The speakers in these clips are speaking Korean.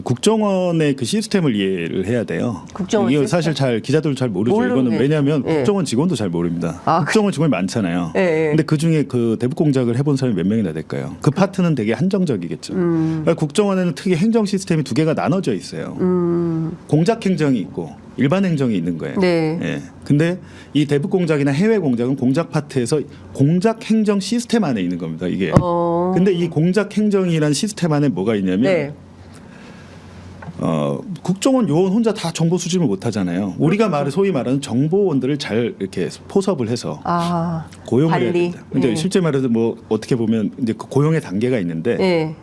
국정원의 그 시스템을 이해를 해야 돼요. 국정원 이거 시스템? 사실 잘 기자들도 잘 모르죠. 이거는 모르네. 왜냐하면 예. 국정원 직원도 잘 모릅니다. 국정원 직원이 많잖아요. 예. 근데 그 중에 그 대북 공작을 해본 사람이 몇 명이나 될까요? 그 파트는 되게 한정적이겠죠. 그러니까 국정원에는 특히 행정 시스템이 두 개가 나눠져 있어요. 공작 행정이 있고 일반 행정이 있는 거예요. 네. 예. 근데 이 대북 공작이나 해외 공작은 공작 파트에서 공작 행정 시스템 안에 있는 겁니다. 이게. 근데 이 공작 행정이란 시스템 안에 뭐가 있냐면 네. 국정원 요원 혼자 다 정보 수집을 못 하잖아요. 우리가 소위 말하는 정보원들을 잘 이렇게 포섭을 해서 고용을 해야 관리. 된다. 근데 예. 실제 말해서 뭐 어떻게 보면 이제 그 고용의 단계가 있는데 예.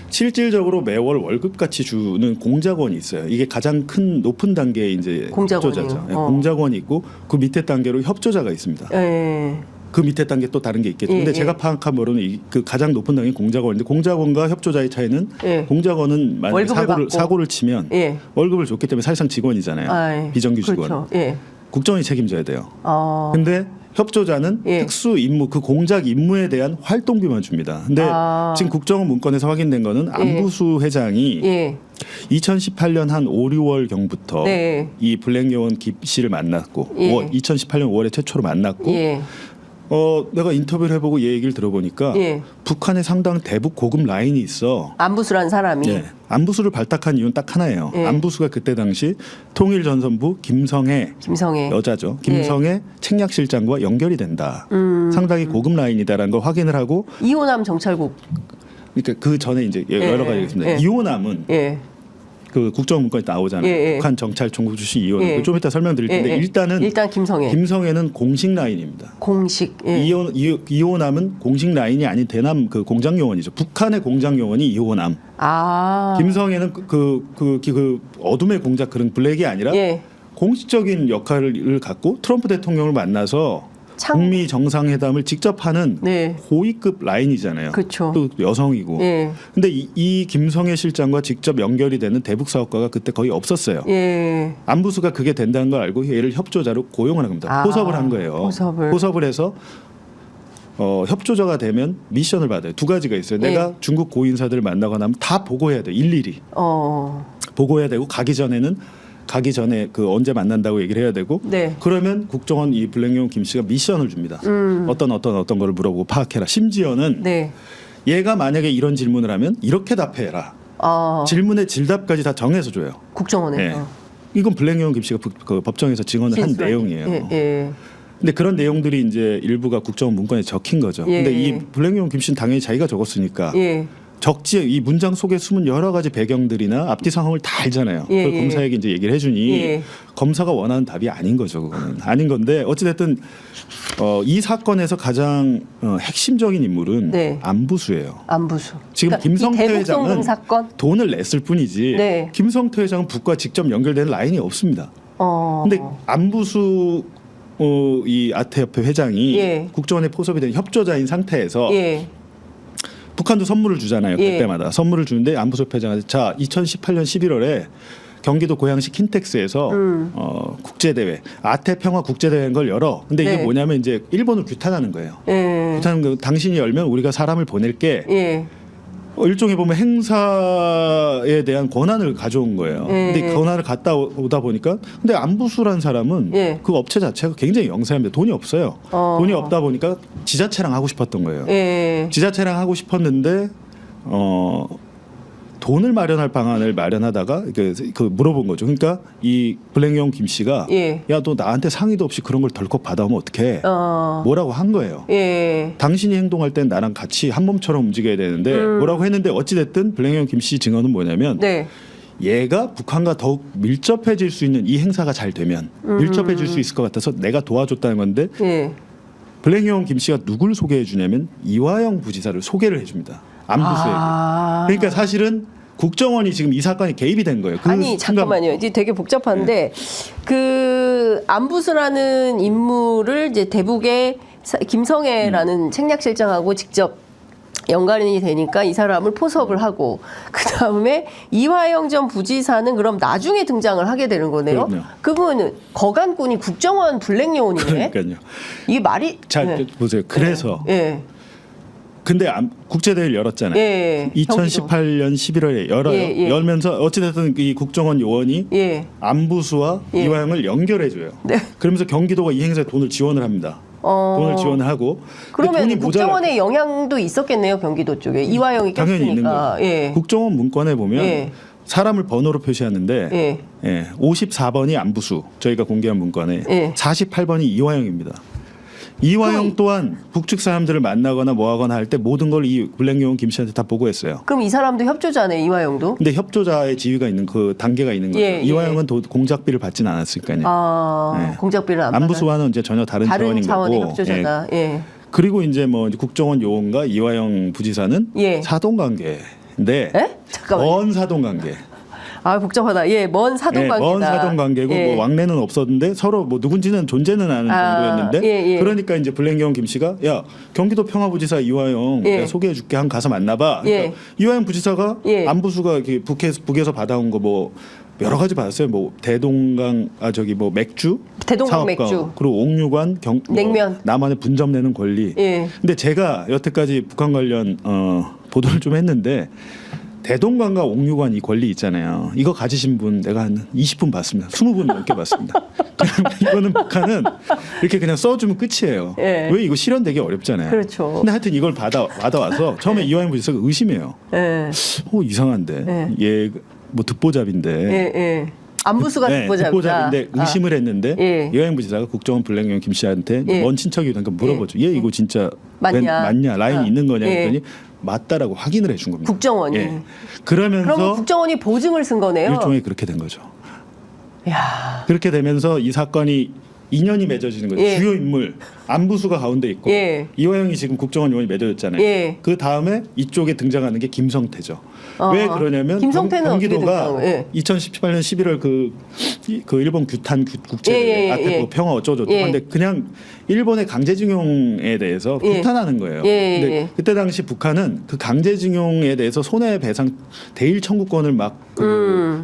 실질적으로 매월 월급 같이 주는 공작원이 있어요. 이게 가장 큰 높은 단계의 이제 공작원이요. 협조자죠. 공작원이 있고 그 밑에 단계로 협조자가 있습니다. 예. 그 밑에 단계 또 다른 게 있겠죠. 근데 제가 파악한 바로는 그 가장 높은 단계 공작원인데 공작원과 협조자의 차이는 공작원은 만약 사고를 치면 월급을 줬기 때문에 사실상 직원이잖아요. 비정규 직원. 그렇죠. 예. 국정원이 책임져야 돼요. 근데 협조자는 특수 임무 그 공작 임무에 대한 활동비만 줍니다. 근데 지금 국정원 문건에서 확인된 거는 안부수 회장이 2018년 한 5, 6월 경부터 이 블랙요원 김 씨를 만났고 2018년 5월에 최초로 만났고 내가 인터뷰를 해보고 얘기를 들어보니까 북한에 상당 대북 고급 라인이 있어. 안부수라는 사람이. 안부수를 발탁한 이유는 딱 하나예요. 안부수가 그때 당시 통일전선부 김성애 여자죠. 김성애 책략실장과 연결이 된다. 상당히 고급 라인이다라는 걸 확인을 하고 이호남 정찰국. 그러니까 그 전에 이제 여러 가지가 있습니다. 이호남은 그 국정원 문건에 나오잖아요. 북한 정찰총국 출신 이호남. 좀 이따 설명드릴 텐데 일단 김성애는 공식 라인입니다. 공식. 이호남은 공식 라인이 아닌 대남 그 공장 요원이죠. 북한의 공장 요원이 이호남. 김성애는 그 어둠의 공작 그런 블랙이 아니라 공식적인 역할을 갖고 트럼프 대통령을 만나서 북미 정상회담을 직접 하는 고위급 라인이잖아요. 그쵸. 또 여성이고. 근데 이 김성애 실장과 직접 연결이 되는 대북 사업가가 그때 거의 없었어요. 안부수가 그게 된다는 걸 알고 얘를 협조자로 고용을 한 겁니다. 포섭을 한 거예요. 포섭을 해서 협조자가 되면 미션을 받아요. 두 가지가 있어요. 내가 중국 고인사들을 만나거나 하면 다 보고해야 돼요. 일일이. 보고해야 되고 가기 전에 그 언제 만난다고 얘기를 해야 되고 그러면 국정원 이 블랙요원 김 씨가 미션을 줍니다. 어떤 거를 물어보고 파악해라. 심지어는 얘가 만약에 이런 질문을 하면 이렇게 답해라. 질문의 질답까지 다 정해서 줘요. 국정원에서. 이건 블랙요원 김 씨가 그 법정에서 증언을 한 내용이에요. 근데 그런 내용들이 이제 일부가 국정원 문건에 적힌 거죠. 근데 이 블랙요원 김 씨는 당연히 자기가 적었으니까 적지 이 문장 속에 숨은 여러 가지 배경들이나 앞뒤 상황을 다 알잖아요. 그걸 검사에게 이제 얘기를 해주니 검사가 원하는 답이 아닌 거죠. 그거는 아닌 건데 어찌됐든 이 사건에서 가장 핵심적인 인물은 안부수예요. 지금 그러니까 김성태 회장은 사건? 돈을 냈을 뿐이지 김성태 회장은 북과 직접 연결되는 라인이 없습니다. 근데 안부수 이 아태협회 회장이 국정원에 포섭이 된 협조자인 상태에서 북한도 선물을 주잖아요. 그때마다 선물을 주는데 안부수 회장한테 자 2018년 11월에 경기도 고양시 킨텍스에서 국제대회 아태평화 국제대회인 걸 열어. 근데 이게 뭐냐면 이제 일본을 규탄하는 거예요. 규탄하는 거 당신이 열면 우리가 사람을 보낼게. 일종의 보면 행사에 대한 권한을 가져온 거예요. 근데 권한을 갖다 오다 보니까 근데 안부수라는 사람은 그 업체 자체가 굉장히 영세합니다. 돈이 없어요. 돈이 없다 보니까 지자체랑 하고 싶었던 거예요. 지자체랑 하고 싶었는데 돈을 마련할 방안을 마련하다가 그 물어본 거죠. 그러니까 이 블랙요원 김 씨가 야, 너 나한테 상의도 없이 그런 걸 덜컥 받아오면 어떡해? 뭐라고 한 거예요. 당신이 행동할 땐 나랑 같이 한 몸처럼 움직여야 되는데 뭐라고 했는데 어찌됐든 블랙요원 김 씨 증언은 뭐냐면 얘가 북한과 더욱 밀접해질 수 있는 이 행사가 잘 되면 밀접해질 수 있을 것 같아서 내가 도와줬다는 건데 블랙요원 김 씨가 누굴 소개해 주냐면 이화영 부지사를 소개를 해줍니다. 안부수에게. 그러니까 사실은 국정원이 지금 이 사건에 개입이 된 거예요. 아니 잠깐만요. 이제 되게 복잡한데 그 안부수라는 인물을 이제 대북의 김성애라는 책략실장하고 직접 연관이 되니까 이 사람을 포섭을 하고 그 다음에 이화영 전 부지사는 그럼 나중에 등장을 하게 되는 거네요. 그럼요. 그분은 거간꾼이 국정원 블랙요원이네. 그러니까요. 이게 말이 잘 보세요. 그래서 근데 국제대회를 열었잖아요. 예, 2018년 11월에 열어요. 예, 예. 열면서 어찌됐든 이 국정원 요원이 예. 안부수와 예. 이화영을 연결해줘요. 네. 그러면서 경기도가 이 행사에 돈을 지원을 합니다. 돈을 지원을 하고. 그러면 국정원의 영향도 있었겠네요. 경기도 쪽에. 이화영이 당연히 있는 꼈으니까. 거예요. 예. 국정원 문건에 보면 예. 사람을 번호로 표시하는데 예. 54번이 안부수 저희가 공개한 문건에 예. 48번이 이화영입니다. 이화영 또한 북측 사람들을 만나거나 뭐하거나 할 때 모든 걸 이 블랙요원 김 씨한테 다 보고했어요. 그럼 이 사람도 협조자네, 이화영도? 근데 협조자의 지위가 있는 그 단계가 있는 거죠. 예, 이화영은 공작비를 받지는 않았으니까요. 네. 공작비를 안 받아. 안부수와는 이제 전혀 다른 차원인 차원의 거고. 협조자다. 예. 그리고 이제 뭐 국정원 요원과 이화영 부지사는 예. 사돈 관계인데 예? 잠깐만요. 먼 사돈 관계. 아 복잡하다. 예, 먼 사돈 관계다. 먼 사돈 관계고 예. 뭐 왕래는 없었는데 서로 뭐 누군지는 존재는 아는 정도였는데 예. 그러니까 이제 블랙요원 김 씨가 야 경기도 평화부지사 이화영 내가 소개해줄게 한번 가서 만나봐. 그러니까 이화영 부지사가 안부수가 이렇게 북에서 받아온 거 뭐 여러 가지 받았어요. 뭐 대동강 뭐 맥주, 대동강 사업가, 맥주, 그리고 옥류관, 냉면, 남한의 분점 내는 권리. 근데 제가 여태까지 북한 관련 보도를 좀 했는데. 대동강과 옥류관 이 권리 있잖아요. 이거 가지신 분 내가 한 20분 봤습니다. 20분 넘게 봤습니다. 그냥 이거는 북한은 이렇게 그냥 써주면 끝이에요. 예. 왜 이거 실현되기 어렵잖아요. 그렇죠. 근데 하여튼 이걸 받아와서 처음에 이화영 부지사가 의심해요. 이상한데 얘 뭐 듣보잡인데. 안부수가 듣보잡인데 의심을 했는데 이화영 부지사가 국정원 블랙요원 김 씨한테 먼 친척이 되니까 물어보죠. 얘 이거 진짜 맞냐 라인이 있는 거냐 했더니 맞다라고 확인을 해준 겁니다. 국정원이. 그러면서 그럼 국정원이 보증을 쓴 거네요. 일종의 그렇게 된 거죠. 야. 그렇게 되면서 이 사건이 인연이 맺어지는 거죠. 주요 인물 안부수가 가운데 있고 이화영이 지금 국정원 요원이 맺어졌잖아요. 그 다음에 이쪽에 등장하는 게 김성태죠. 왜 그러냐면 경기도가 2018년 11월 그 일본 규탄 국제 아테코 평화 어쩌고저쩌고 근데 그냥 일본의 강제징용에 대해서 규탄하는 거예요. 근데 그때 당시 북한은 그 강제징용에 대해서 손해배상 대일 청구권을 막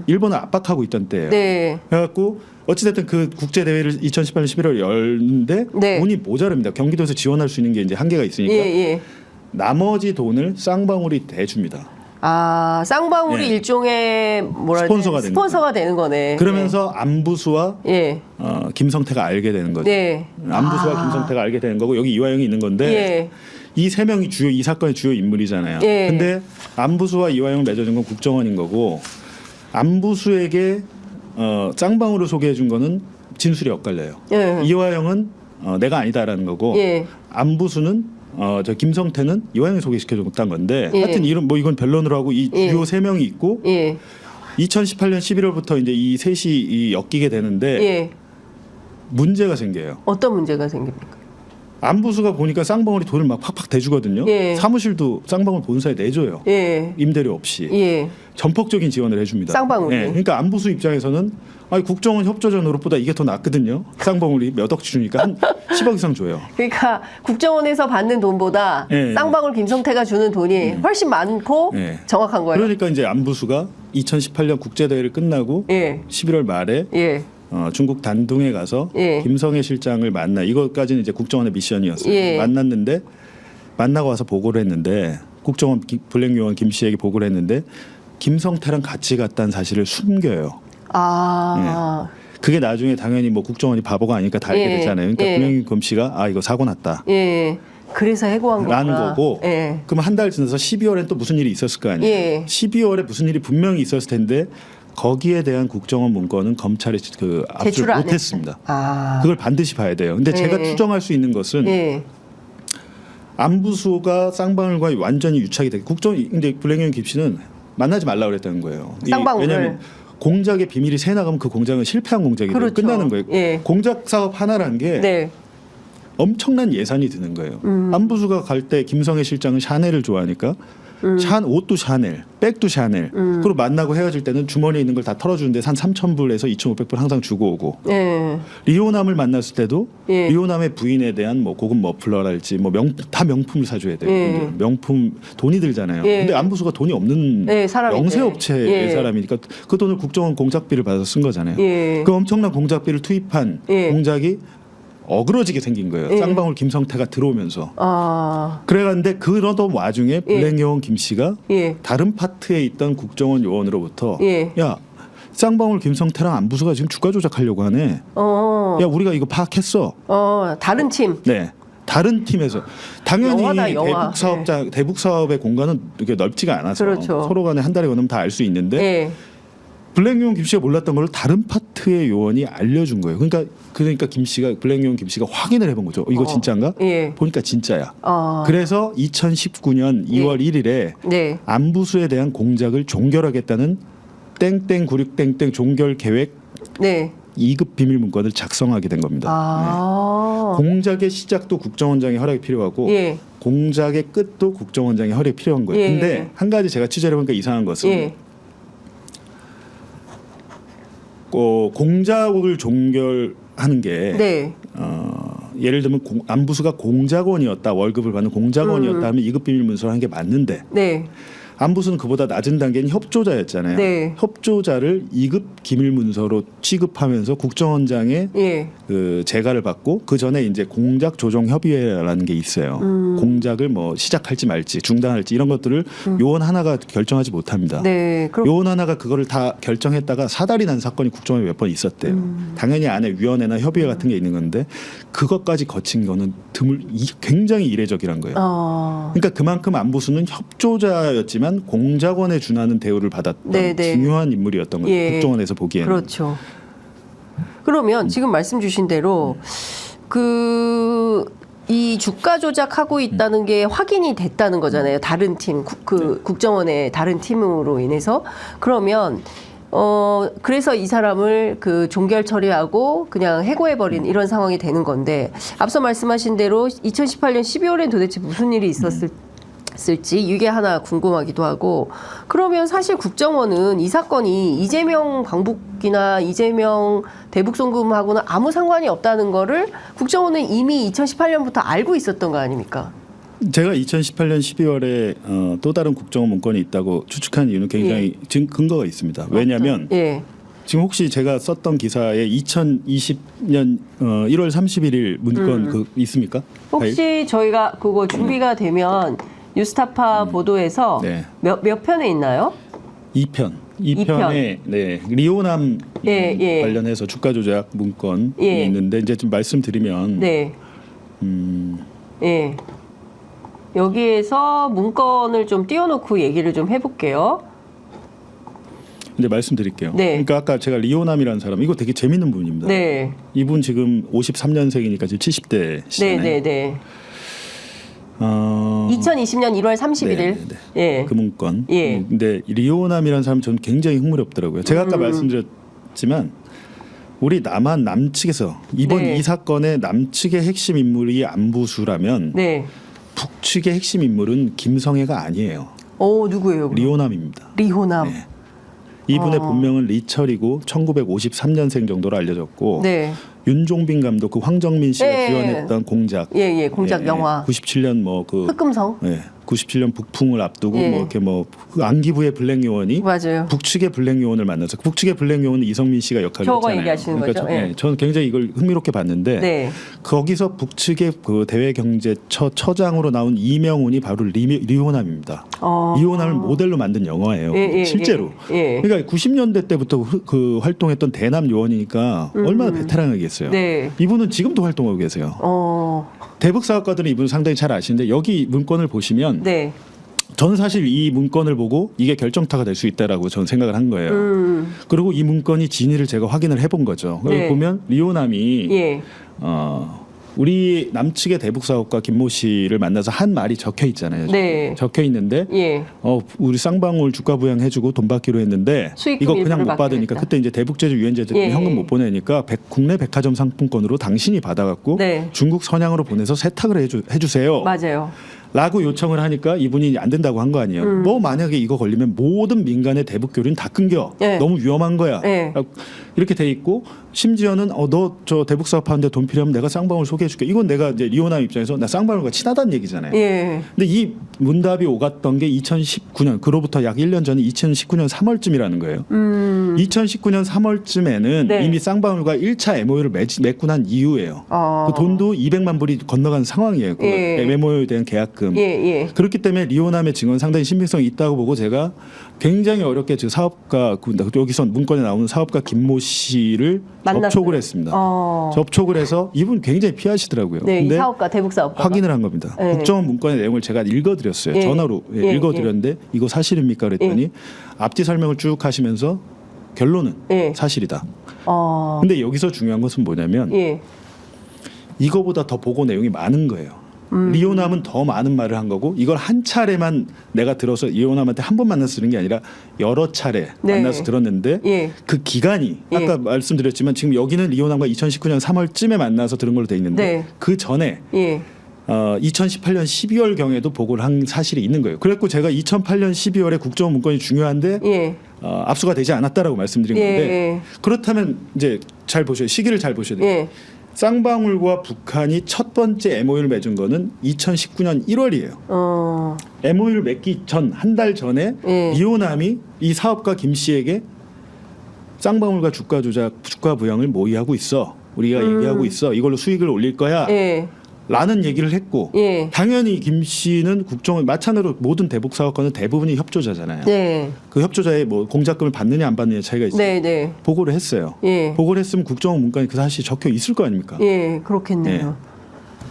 일본을 압박하고 있던 때예요. 그래갖고 어찌됐든 그 국제 대회를 2018년 11월 열는데 돈이 모자랍니다. 경기도에서 지원할 수 있는 게 이제 한계가 있으니까 나머지 돈을 쌍방울이 대줍니다. 아, 쌍방울이 일종의 스폰서가 되는 거네. 그러면서 안부수와 김성태가 알게 되는 거죠. 안부수와 김성태가 알게 되는 거고 여기 이화영이 있는 건데 이 세 명이 이 사건의 주요 인물이잖아요. 근데 안부수와 이화영 맺어준 건 국정원인 거고 안부수에게 쌍방울을 소개해 준 거는 진술이 엇갈려요. 이화영은 내가 아니다라는 거고 안부수는 저 김성태는 이화영이 소개시켜줬다는 건데 하여튼 이건 변론으로 하고 이 주요 세 명이 있고 2018년 11월부터 이제 이 셋이 엮이게 되는데 문제가 생겨요. 어떤 문제가 생깁니까? 안부수가 보니까 쌍방울이 돈을 막 팍팍 대주거든요. 사무실도 쌍방울 본사에 내줘요. 임대료 없이. 전폭적인 지원을 해줍니다. 쌍방울이. 그러니까 안부수 입장에서는 국정원 협조자 노릇보다 이게 더 낫거든요. 쌍방울이 몇 억치 주니까 한 10억 이상 줘요. 그러니까 국정원에서 받는 돈보다 쌍방울 김성태가 주는 돈이 훨씬 많고 정확한 거예요. 그러니까 이제 안부수가 2018년 국제대회를 끝나고 11월 말에 중국 단둥에 가서 김성애 실장을 만나 이것까지는 이제 국정원의 미션이었어요. 만났는데 만나고 와서 보고를 했는데 국정원 블랙요원 김 씨에게 보고를 했는데 김성태랑 같이 갔다는 사실을 숨겨요. 그게 나중에 당연히 뭐 국정원이 바보가 아니니까 다 알게 됐잖아요. 그러니까 블랙요원 김 씨가 이거 사고 났다. 그래서 해고한 거구나. 라는 거고 그럼 한 달 지나서 12월엔 또 무슨 일이 있었을 거 아니에요. 12월에 무슨 일이 분명히 있었을 텐데 거기에 대한 국정원 문건은 검찰이 압수를 못했습니다. 그걸 반드시 봐야 돼요. 근데 제가 추정할 수 있는 것은 안부수가 쌍방울과 완전히 유착이 돼. 근데 블랙요원 김 씨는 만나지 말라고 그랬다는 거예요. 왜냐하면 공작의 비밀이 새 나가면 그 공작은 실패한 공작이 끝나는 거예요. 공작 사업 하나라는 게 엄청난 예산이 드는 거예요. 안부수가 갈 때 김성애 실장은 샤넬을 좋아하니까 옷도 샤넬, 백도 샤넬. 그리고 만나고 헤어질 때는 주머니에 있는 걸 다 털어주는데 한 3,000불에서 2,500불 항상 주고 오고. 리오남을 만났을 때도 리오남의 부인에 대한 뭐 고급 머플러랄지 뭐 다 명품을 사줘야 돼요. 명품 돈이 들잖아요. 근데 안부수가 돈이 없는 영세업체의 사람이니까 그 돈을 국정원 공작비를 받아서 쓴 거잖아요. 그 엄청난 공작비를 투입한 공작이 어그러지게 생긴 거예요. 예. 쌍방울 김성태가 들어오면서. 아. 그래가는데 그러던 와중에 블랙요원 김 씨가 예. 다른 파트에 있던 국정원 요원으로부터 예. 야 쌍방울 김성태랑 안부수가 지금 주가 조작하려고 하네. 야 우리가 이거 파악했어. 다른 팀. 네. 다른 팀에서 당연히 영화다, 영화. 대북 사업자 대북 사업의 공간은 이렇게 넓지가 않아서 그렇죠. 서로 간에 한 달에 원하면 다 알 수 있는데 예. 블랙요원 김 씨가 몰랐던 걸 다른 파트의 요원이 알려준 거예요. 그러니까 김 씨가 블랙요원 김 씨가 확인을 해본 거죠. 이거 진짜인가? 예. 보니까 진짜야. 그래서 2019년 2월 1일에 네. 안부수에 대한 공작을 종결하겠다는 땡땡 96땡땡 종결 계획 네. 2급 비밀 문건을 작성하게 된 겁니다. 네. 공작의 시작도 국정원장의 허락이 필요하고 예. 공작의 끝도 국정원장의 허락이 필요한 거예요. 예. 근데 한 가지 제가 취재를 해보니까 이상한 것은 예. 공작을 종결하는 게 네. 예를 들면 안부수가 공작원이었다, 월급을 받는 공작원이었다 하면 2급 비밀 문서를 한 게 맞는데 네. 안부수는 그보다 낮은 단계인 협조자였잖아요. 네. 협조자를 2급 기밀 문서로 취급하면서 국정원장의 예. 그 재가를 받고 그 전에 이제 공작 조정 협의회라는 게 있어요. 공작을 뭐 시작할지 말지 중단할지 이런 것들을 요원 하나가 결정하지 못합니다. 네. 그럼 요원 하나가 그거를 다 결정했다가 사달이 난 사건이 국정원에 몇 번 있었대요. 당연히 안에 위원회나 협의회 같은 게 있는 건데 그것까지 거친 거는 굉장히 이례적이란 거예요. 그러니까 그만큼 안부수는 협조자였지만 공작원에 준하는 대우를 받았던 네네. 중요한 인물이었던 거죠. 예. 국정원에서 보기에는. 그렇죠. 그러면 지금 말씀 주신 대로 이 주가 조작하고 있다는 게 확인이 됐다는 거잖아요. 다른 팀, 국정원의 다른 팀으로 인해서. 그러면 그래서 이 사람을 그 종결 처리하고 그냥 해고해버린 이런 상황이 되는 건데 앞서 말씀하신 대로 2018년 12월엔 도대체 무슨 일이 있었을지 이게 하나 궁금하기도 하고 그러면 사실 국정원은 이 사건이 이재명 방북이나 이재명 대북 송금하고는 아무 상관이 없다는 거를 국정원은 이미 2018년부터 알고 있었던 거 아닙니까? 제가 2018년 12월에 또 다른 국정원 문건이 있다고 추측한 이유는 굉장히 지금 근거가 있습니다. 왜냐하면 지금 혹시 제가 썼던 기사에 2020년 1월 31일 문건 그 있습니까? 혹시 파일? 저희가 그거 준비가 되면 뉴스타파 보도에서 네. 몇 편에 있나요? 2편. 2편에 네, 리오남 관련해서 주가 조작 문건이 있는데 이제 좀 말씀드리면 여기에서 문건을 좀 띄워놓고 얘기를 좀 해볼게요. 이제 말씀드릴게요. 그러니까 아까 제가 리오남이라는 사람 이거 되게 재밌는 분입니다. 이분 지금 53년생이니까 지금 70대시잖아요. 네네네. 2020년 1월 31일. 그 문건. 근데 리오남이라는 사람 저는 굉장히 흥미롭더라고요. 제가 아까 말씀드렸지만 우리 남측에서 이번 이 사건의 남측의 핵심 인물이 안부수라면 북측의 핵심 인물은 김성애가 아니에요. 누구예요? 리오남입니다. 리호남. 이분의 본명은 리철이고 1953년생 정도로 알려졌고 윤종빈 감독 그 황정민 씨가 주연했던 공작 공작 영화 97년 뭐 그 흑금성 97년 북풍을 앞두고 뭐 이렇게 뭐 안기부의 블랙 요원이 북측의 블랙 요원을 만나서 북측의 블랙 요원은 이성민 씨가 역할을 했잖아요. 얘기하시는 그러니까 거죠? 저는 굉장히 이걸 흥미롭게 봤는데 거기서 북측의 그 대외경제처장으로 나온 이명훈이 바로 리호남입니다. 리호남을 모델로 만든 영화예요. 실제로. 그러니까 90년대 때부터 그 활동했던 대남 요원이니까 얼마나 베테랑이겠어요. 이분은 지금도 활동하고 계세요. 대북 사업가들은 이분 상당히 잘 아시는데 여기 문건을 보시면 저는 사실 이 문건을 보고 이게 결정타가 될 수 있다라고 저는 생각을 한 거예요. 그리고 이 문건이 진위를 제가 확인을 해본 거죠. 보면 리오남이 우리 남측의 대북 사업가 김모 씨를 만나서 한 말이 적혀 있잖아요. 적혀 있는데 우리 쌍방울 주가 부양해주고 돈 받기로 했는데 이거 그냥 못 받으니까 그때 이제 대북제주 유엔제주 현금 못 보내니까 국내 백화점 상품권으로 당신이 받아갖고 중국 선양으로 보내서 세탁을 해주세요. 맞아요. 라고 요청을 하니까 이분이 안 된다고 한 거 아니에요. 뭐 만약에 이거 걸리면 모든 민간의 대북 교류는 다 끊겨. 네. 너무 위험한 거야. 네. 이렇게 돼 있고 심지어는 너 저 대북 사업하는데 돈 필요하면 내가 쌍방울 소개해줄게. 이건 내가 이제 리오남 입장에서 나 쌍방울과 친하다는 얘기잖아요. 예. 근데 이 문답이 오갔던 게 2019년 그로부터 약 1년 전인 2019년 3월쯤이라는 거예요. 2019년 3월쯤에는 네. 이미 쌍방울과 1차 MOU를 맺고 난 이후예요. 그 돈도 200만 불이 건너간 상황이에요. 그 예. MOU에 대한 계약금. 예. 그렇기 때문에 리오남의 증언 상당히 신빙성이 있다고 보고 제가 굉장히 어렵게 그 사업가 여기서 문건에 나오는 사업가 김모 씨를 만났어요. 접촉을 했습니다. 접촉을 해서 이분 굉장히 피하시더라고요. 네, 이 근데 사업가 대북 사업가 확인을 한 겁니다. 네. 국정원 문건의 내용을 제가 읽어드렸어요. 예. 전화로 예. 읽어드렸는데 이거 사실입니까? 그랬더니 앞뒤 설명을 쭉 하시면서 결론은 예. 사실이다. 근데 여기서 중요한 것은 뭐냐면 예. 이거보다 더 보고 내용이 많은 거예요. 리오남은 더 많은 말을 한 거고 이걸 한 차례만 내가 들어서 리오남한테 한 번 만나서 들은 게 아니라 여러 차례 네. 만나서 들었는데 예. 그 기간이 예. 아까 말씀드렸지만 지금 여기는 리오남과 2019년 3월쯤에 만나서 들은 걸로 돼 있는데 네. 그 전에 예. 2018년 12월 경에도 보고를 한 사실이 있는 거예요. 그래서 제가 2008년 12월에 국정원 문건이 중요한데 예. 압수가 되지 않았다라고 말씀드린 예. 건데 그렇다면 이제 잘 보셔야 시기를 잘 보셔야 돼요. 예. 쌍방울과 북한이 첫 번째 MOU를 맺은 거는 2019년 1월이에요. MOU를 맺기 전 한 달 전에 예. 리오남이 이 사업가 김 씨에게 쌍방울과 주가 조작, 주가 부양을 모의하고 있어. 우리가 얘기하고 있어. 이걸로 수익을 올릴 거야. 예. 라는 얘기를 했고 예. 당연히 김 씨는 국정원 마찬가지로 모든 대북 사업가는 대부분이 협조자잖아요. 네. 그 협조자의 뭐 공작금을 받느냐 안 받느냐 차이가 있어요. 네, 네. 보고를 했어요. 예. 보고를 했으면 국정원 문건에 그 사실이 적혀 있을 거 아닙니까? 예, 그렇겠네요.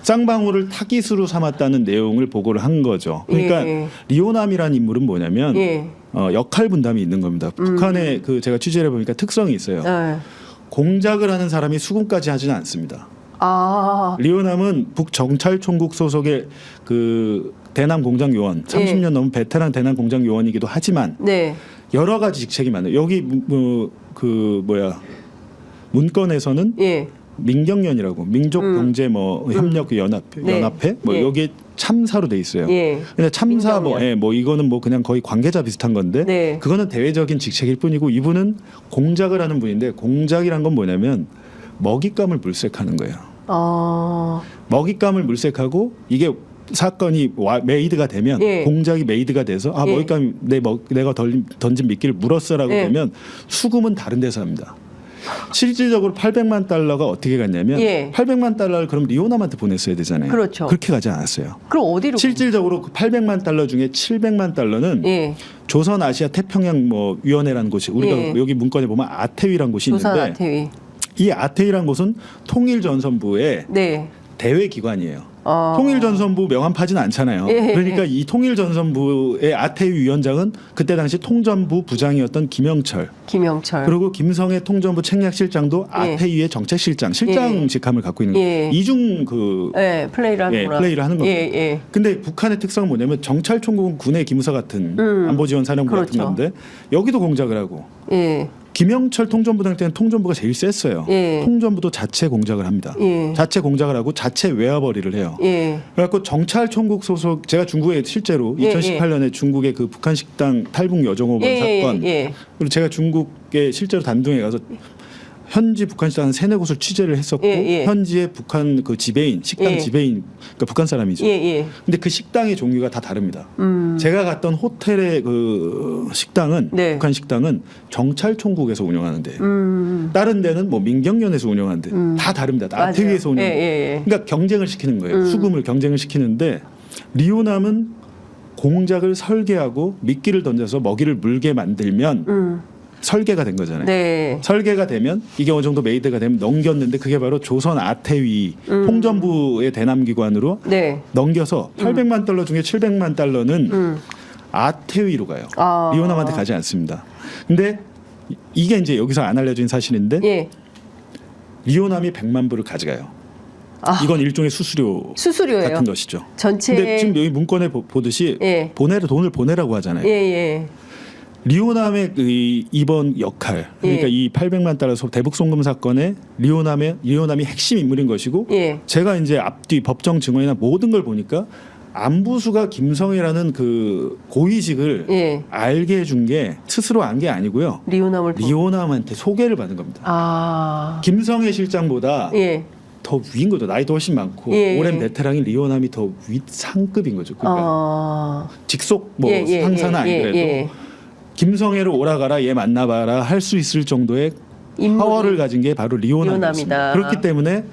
쌍방울을 타깃으로 삼았다는 내용을 보고를 한 거죠. 그러니까 예. 리오남이라는 인물은 뭐냐면 예. 역할 분담이 있는 겁니다. 북한의 그 제가 취재를 해보니까 특성이 있어요. 예. 공작을 하는 사람이 수군까지 하지는 않습니다. 아. 리오남은 북정찰총국 소속의 그 대남 공장 요원 30년 넘은 베테랑 대남 공장 요원이기도 하지만 네. 여러 가지 직책이 많아요. 여기 문건에서는 예. 민경연이라고 민족경제 협력 네. 연합회 예. 여기에 참사로 돼 있어요. 예. 근데 참사 민경연. 이거는 그냥 거의 관계자 비슷한 건데 네. 그거는 대외적인 직책일 뿐이고 이분은 공작을 하는 분인데 공작이란 건 뭐냐면 먹잇감을 물색하는 거예요. 먹잇감을 물색하고 이게 사건이 메이드가 되면 예. 공작이 메이드가 돼서 예. 먹잇감이 내가 던진 미끼를 물었어라고 예. 되면 수금은 다른 데서 합니다. 실질적으로 800만 달러가 어떻게 갔냐면 예. 800만 달러를 그럼 리오남한테 보냈어야 되잖아요. 그렇죠. 그렇게 가지 않았어요. 그럼 어디로? 실질적으로 그 800만 달러 중에 700만 달러는 예. 조선 아시아 태평양 위원회라는 곳이 우리가 예. 여기 문건에 보면 아태위라는 곳이 조선 있는데 아태위. 이 아태위라는 곳은 통일전선부의 네. 대외 기관이에요. 통일전선부 명함 파지는 않잖아요. 예. 그러니까 이 통일전선부의 아태위 위원장은 그때 당시 통전부 부장이었던 김영철. 그리고 김성애 통전부 책략실장도 예. 아태위의 정책실장, 실장 직함을 갖고 있는 거예요. 예. 이중 플레이를 하는구나. 플레이를 하는 겁니다. 예. 근데 북한의 특성은 뭐냐면 정찰총국은 군의 기무사 같은 안보지원사령부 그렇죠. 같은 건데 여기도 공작을 하고 예. 김영철 통전부장 때는 통전부가 제일 셌어요. 예. 통전부도 자체 공작을 합니다. 예. 자체 공작을 하고 자체 외화벌이를 해요. 예. 그래갖고 정찰총국 소속 제가 중국에 실제로 예, 2018년에 중국의 그 북한 식당 탈북 여종업원 사건 그리고 제가 중국에 실제로 단둥에 가서 현지 북한 식당 한 3-4곳을 취재를 했었고 현지의 북한 그 지배인 식당 지배인 그러니까 북한 사람이죠. 근데 그 식당의 종류가 다 다릅니다. 제가 갔던 호텔의 그 식당은 북한 식당은 정찰총국에서 운영하는데 다른 데는 민경연에서 운영하는데 다 다릅니다. 아태위에서 운영하는데 그러니까 경쟁을 시키는 거예요. 수금을 경쟁을 시키는데 리오남은 공작을 설계하고 미끼를 던져서 먹이를 물게 만들면 설계가 된 거잖아요. 네. 설계가 되면 이게 어느 정도 메이드가 되면 넘겼는데 그게 바로 조선 아태위 통전부의 대남기관으로 넘겨서 800만 달러 중에 700만 달러는 아태위로 가요. 리오남한테 가지 않습니다. 근데 이게 이제 여기서 안 알려진 사실인데 리오남이 100만 불을 가져가요. 이건 일종의 수수료예요. 같은 것이죠. 전체. 근데 지금 여기 문건에 보듯이 돈을 보내라고 하잖아요. 리오남의 이번 역할 그러니까 이 800만 달러 대북 송금 사건에 리오남이 핵심 인물인 것이고 제가 이제 앞뒤 법정 증언이나 모든 걸 보니까 안부수가 김성애라는 그 고위직을 예. 알게 해준 게 스스로 안 게 아니고요. 리오남한테 소개를 받은 겁니다. 김성애 실장보다 예. 더 위인 거죠. 나이도 훨씬 많고 예. 오랜 베테랑인 리오남이 더 윗 상급인 거죠. 그러니까 직속 뭐 상사는 아니더라도 김성애로 오라가라 얘 만나봐라 할 수 있을 정도의 파워를 가진 게 바로 리오남이다. 그렇기 때문에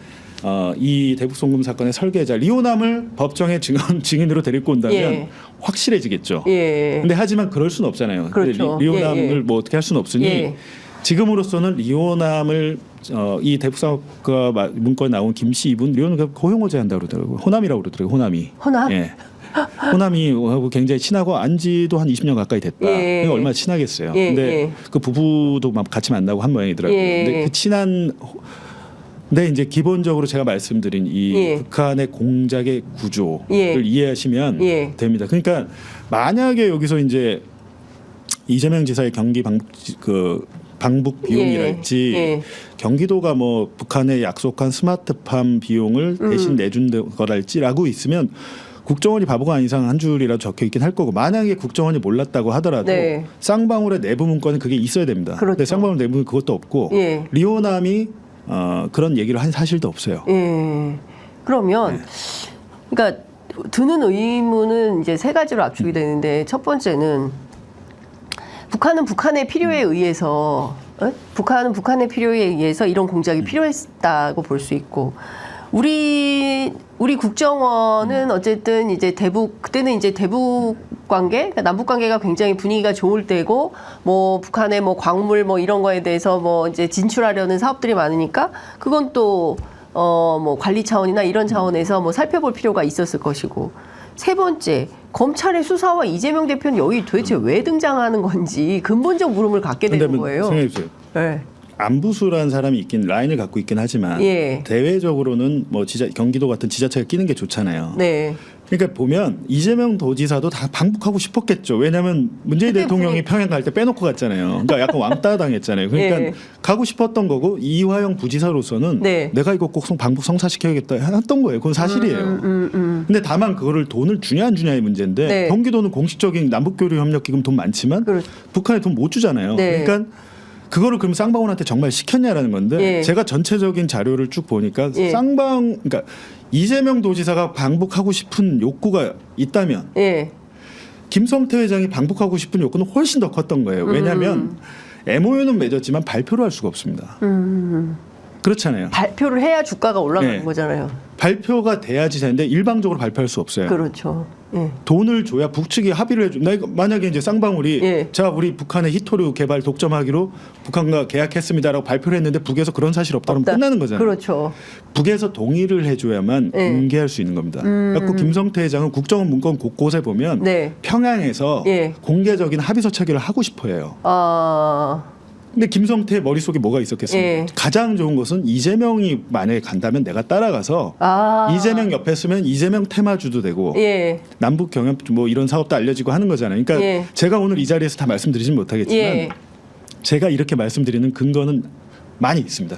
이 대북송금 사건의 설계자 리오남을 법정에 증인으로 데리고 온다면 확실해지겠죠. 근데 하지만 그럴 수는 없잖아요. 그렇죠. 리오남을 뭐 어떻게 할 수는 없으니 지금으로서는 리오남을 이 대북사업가 문건에 나온 김씨 이분 리오남 고용호제 한다고 그러더라고요. 호남이라고 그러더라고요. 호남이. 호남? 예. 호남이하고 굉장히 친하고 안지도 한 20년 가까이 됐다. 그러니까 얼마나 친하겠어요. 근데 그 부부도 막 같이 만나고 한 모양이더라고요. 근데 그 친한 근데 이제 기본적으로 제가 말씀드린 이 북한의 공작의 구조를 이해하시면 됩니다. 그러니까 만약에 여기서 이제 이재명 지사의 경기 방북 비용이랄지 경기도가 뭐 북한에 약속한 스마트팜 비용을 대신 내준 거랄지라고 있으면 국정원이 바보가 아닌 이상 한 줄이라도 적혀 있긴 할 거고 만약에 국정원이 몰랐다고 하더라도 쌍방울의 내부 문건은 그게 있어야 됩니다. 그렇죠. 근데 쌍방울 내부 문건 그것도 없고 리오남이 그런 얘기를 한 사실도 없어요. 그러면 그러니까 드는 의문은 이제 세 가지로 압축이 되는데 첫 번째는 북한은 북한의 필요에 의해서 북한은 북한의 필요에 의해서 이런 공작이 필요했다고 볼 수 있고 우리 국정원은 어쨌든 이제 그때는 이제 대북 관계, 그러니까 남북 관계가 굉장히 분위기가 좋을 때고 뭐 북한의 뭐 광물 뭐 이런 거에 대해서 뭐 이제 진출하려는 사업들이 많으니까 그건 또 뭐 관리 차원이나 이런 차원에서 뭐 살펴볼 필요가 있었을 것이고 세 번째 검찰의 수사와 이재명 대표는 여기 도대체 왜 등장하는 건지 근본적 물음을 갖게 되는 거예요. 생각해보세요. 네. 안부수라는 사람이 있긴 라인을 갖고 있긴 하지만 대외적으로는 뭐 경기도 같은 지자체가 끼는 게 좋잖아요. 그러니까 보면 이재명 도지사도 다 방북하고 싶었겠죠. 왜냐하면 문재인 대통령이 평양 갈 때 빼놓고 갔잖아요. 그러니까 약간 왕따 당했잖아요. 그러니까 가고 싶었던 거고 이화영 부지사로서는 내가 이거 꼭 방북 성사시켜야겠다 했던 거예요. 그건 사실이에요. 근데 다만 그거를 돈을 주냐 안 주냐의 문제인데 경기도는 공식적인 남북교류협력기금 돈 많지만 북한에 돈 못 주잖아요. 그러니까 그거를 그럼 쌍방울한테 정말 시켰냐라는 건데 제가 전체적인 자료를 쭉 보니까 그러니까 이재명 도지사가 방북하고 싶은 욕구가 있다면 김성태 회장이 방북하고 싶은 욕구는 훨씬 더 컸던 거예요. 왜냐하면 MOU는 맺었지만 발표를 할 수가 없습니다. 그렇잖아요. 발표를 해야 주가가 올라가는 거잖아요. 발표가 돼야지 되는데 일방적으로 발표할 수 없어요. 그렇죠. 돈을 줘야 북측이 합의를 해줘. 만약에 이제 쌍방울이 자 우리 북한의 히토류 개발 독점하기로 북한과 계약했습니다라고 발표를 했는데 북에서 그런 사실 없다면 끝나는 거잖아요. 그렇죠. 북에서 동의를 해줘야만 공개할 수 있는 겁니다. 그래서 김성태 회장은 국정원 문건 곳곳에 보면 평양에서 공개적인 합의서 체결을 하고 싶어해요. 근데 김성태 머릿속에 뭐가 있었겠습니까? 가장 좋은 것은 이재명이 만약에 간다면 내가 따라가서 이재명 옆에 쓰면 이재명 테마주도 되고 남북 경협 뭐 이런 사업도 알려지고 하는 거잖아요. 그러니까 제가 오늘 이 자리에서 다 말씀드리진 못하겠지만 제가 이렇게 말씀드리는 근거는 많이 있습니다.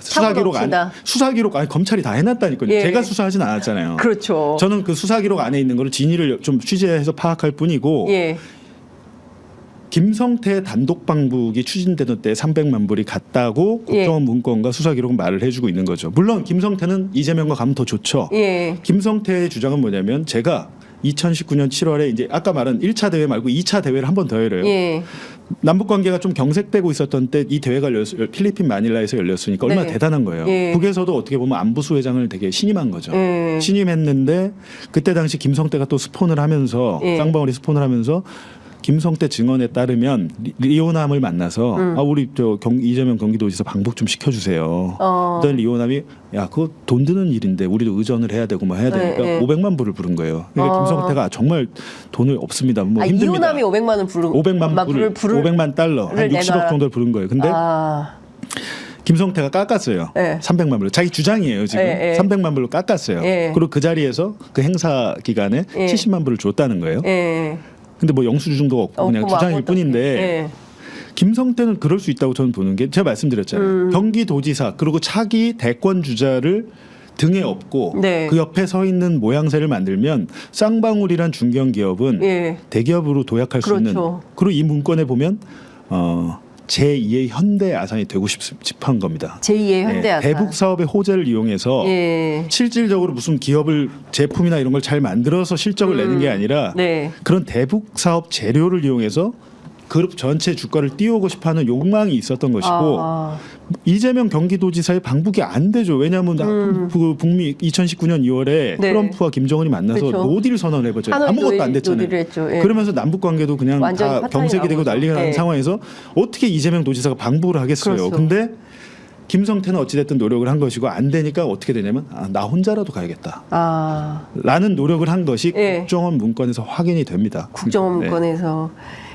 수사기록 아니 검찰이 다 해놨다니까요. 제가 수사하진 않았잖아요. 그렇죠. 저는 그 수사기록 안에 있는 거를 진위를 좀 취재해서 파악할 뿐이고 김성태 단독 방북이 추진되던 때 300만 불이 갔다고 국정원 문건과 수사기록은 말을 해주고 있는 거죠. 물론 김성태는 이재명과 가면 더 좋죠. 김성태의 주장은 뭐냐면 제가 2019년 7월에 이제 아까 말한 1차 대회 말고 2차 대회를 한 번 더 열어요. 남북 관계가 좀 경색되고 있었던 때 이 대회가 필리핀 마닐라에서 열렸으니까 얼마나 대단한 거예요. 북에서도 어떻게 보면 안부수 회장을 되게 신임한 거죠. 신임했는데 그때 당시 김성태가 또 스폰을 하면서 쌍방울이 스폰을 하면서 김성태 증언에 따르면 리오남을 만나서 우리 이재명 경기도지사 방북 좀 시켜주세요. 그랬더니 리오남이 야 그거 돈 드는 일인데 우리도 의전을 해야 되고 뭐 해야 되니까 500만 불을 부른 거예요. 그러니까 김성태가 정말 돈을 없습니다. 뭐 힘듭니다. 이호남이 500만 불을 500만 달러 한 60억 정도를 부른 거예요. 근데 김성태가 깎았어요. 300만 불로. 자기 주장이에요 지금. 300만 불로 깎았어요. 그리고 그 자리에서 그 행사 기간에 70만 불을 줬다는 거예요. 근데 뭐 영수증도 없고 그냥 주장일 뿐인데 김성태는 그럴 수 있다고 저는 보는 게 제가 말씀드렸잖아요. 경기도지사 그리고 차기 대권 주자를 등에 업고 네. 그 옆에 서 있는 모양새를 만들면 쌍방울이란 중견 기업은 예. 대기업으로 도약할 수 있는. 그렇죠. 그리고 이 문건에 보면 제2의 현대 아산이 되고 싶은 겁니다. 제2의 현대 아산. 대북 사업의 호재를 이용해서 예. 실질적으로 무슨 기업을 제품이나 이런 걸 잘 만들어서 실적을 내는 게 아니라 네. 그런 대북 사업 재료를 이용해서 그룹 전체 주가를 띄우고 싶어하는 욕망이 있었던 것이고 이재명 경기도지사의 방북이 안 되죠. 왜냐하면 그 북미 2019년 2월에 네. 트럼프와 김정은이 만나서 그렇죠. 노딜 선언을 해버렸잖아요. 아무것도 안 됐잖아요. 노딜을 했죠. 예. 그러면서 남북 관계도 그냥 완전히 다 파탄이 경색이 되고 나고 난리가 나는 예. 상황에서 어떻게 이재명 도지사가 방북을 하겠어요. 그렇죠. 근데 김성태는 어찌됐든 노력을 한 것이고 안 되니까 어떻게 되냐면 나 혼자라도 가야겠다. 라는 노력을 한 것이 예. 국정원 문건에서 확인이 됩니다. 국정원 네. 문건에서